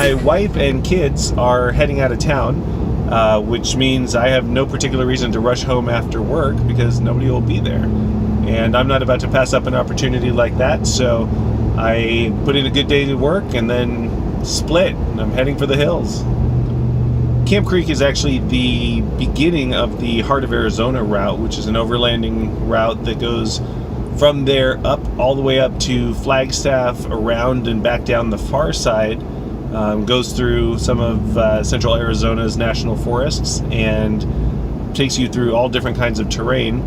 My wife and kids are heading out of town, which means I have no particular reason to rush home after work because nobody will be there. And I'm not about to pass up an opportunity like that, so I put in a good day to work and then split, and I'm heading for the hills. Camp Creek is actually the beginning of the Heart of Arizona route, which is an overlanding route that goes from there up all the way up to Flagstaff, around and back down the far side. Goes through some of central Arizona's national forests and takes you through all different kinds of terrain.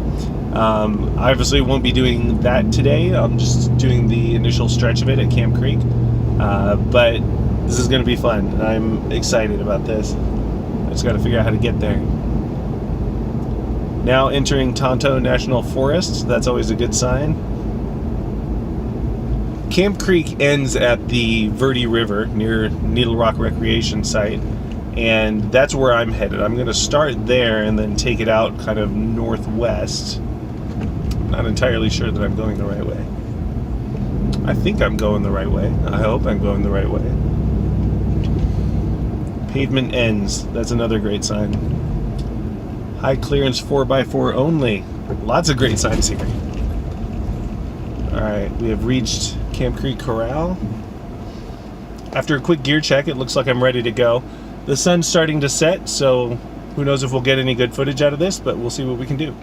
I obviously won't be doing that today. I'm just doing the initial stretch of it at Camp Creek. But this is going to be fun. I'm excited about this. I just got to figure out how to get there. Now entering Tonto National Forest. That's always a good sign. Camp Creek ends at the Verde River near Needle Rock Recreation Site, and that's where I'm headed. I'm going to start there and then take it out kind of northwest. Not entirely sure that I'm going the right way. I think I'm going the right way. I hope I'm going the right way. Pavement ends. That's another great sign. High clearance 4x4 only. Lots of great signs here. Alright, we have reached Camp Creek Corral. After a quick gear check, it looks like I'm ready to go. The sun's starting to set, so who knows if we'll get any good footage out of this, but we'll see what we can do.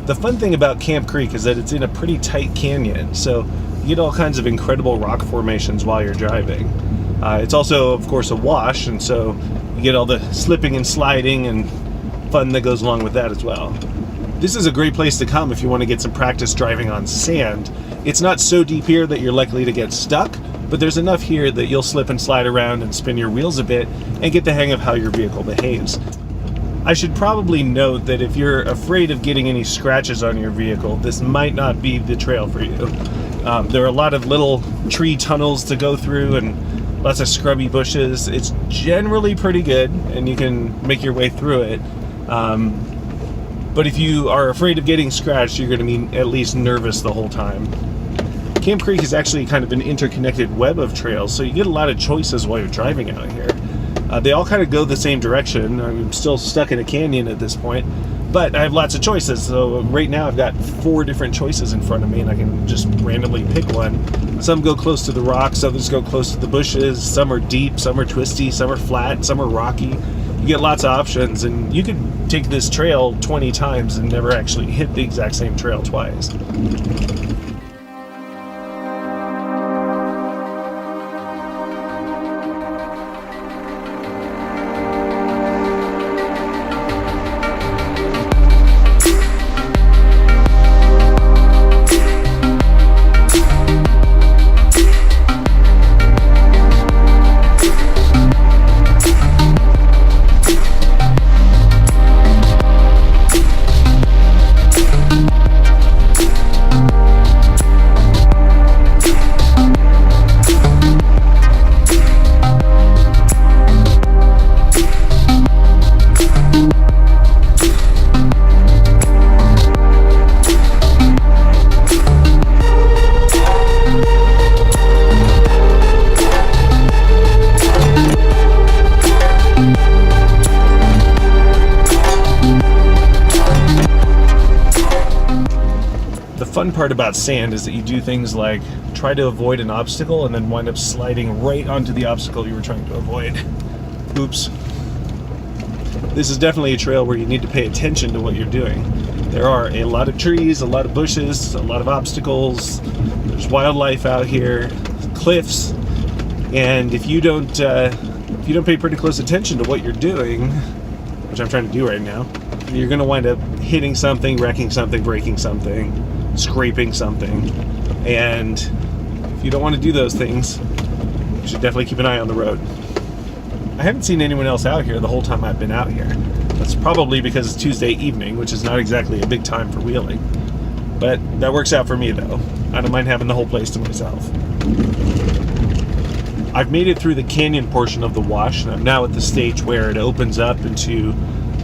The fun thing about Camp Creek is that it's in a pretty tight canyon, so you get all kinds of incredible rock formations while you're driving. It's also, of course, a wash, and so you get all the slipping and sliding and fun that goes along with that as well. This is a great place to come if you want to get some practice driving on sand. It's not so deep here that you're likely to get stuck, but there's enough here that you'll slip and slide around and spin your wheels a bit and get the hang of how your vehicle behaves. I should probably note that if you're afraid of getting any scratches on your vehicle, this might not be the trail for you. There are a lot of little tree tunnels to go through and lots of scrubby bushes. It's generally pretty good, and you can make your way through it. But if you are afraid of getting scratched, you're going to be at least nervous the whole time. Camp Creek is actually kind of an interconnected web of trails, so you get a lot of choices while you're driving out here. They all kind of go the same direction. I'm still stuck in a canyon at this point, but I have lots of choices. So right now I've got 4 different choices in front of me, and I can just randomly pick one. Some go close to the rocks, others go close to the bushes. Some are deep, some are twisty, some are flat, some are rocky. You get lots of options, and you could take this trail 20 times and never actually hit the exact same trail twice. fun part about sand is that you do things like try to avoid an obstacle and then wind up sliding right onto the obstacle you were trying to avoid. Oops. This is definitely a trail where you need to pay attention to what you're doing. There are a lot of trees, a lot of bushes, a lot of obstacles. There's wildlife out here, cliffs, and if you don't pay pretty close attention to what you're doing, which I'm trying to do right now, you're going to wind up hitting something, wrecking something, breaking something, scraping something. And if you don't want to do those things, you should definitely keep an eye on the road. I haven't seen anyone else out here the whole time I've been out here. That's probably because it's Tuesday evening, which is not exactly a big time for wheeling. But that works out for me, though. I don't mind having the whole place to myself. I've made it through the canyon portion of the wash, and I'm now at the stage where it opens up into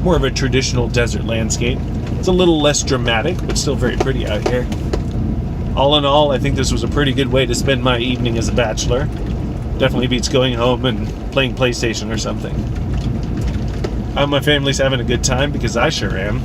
more of a traditional desert landscape. It's a little less dramatic, but still very pretty out here. All in all, I think this was a pretty good way to spend my evening as a bachelor. Definitely beats going home and playing PlayStation or something. I hope my family's having a good time, because I sure am.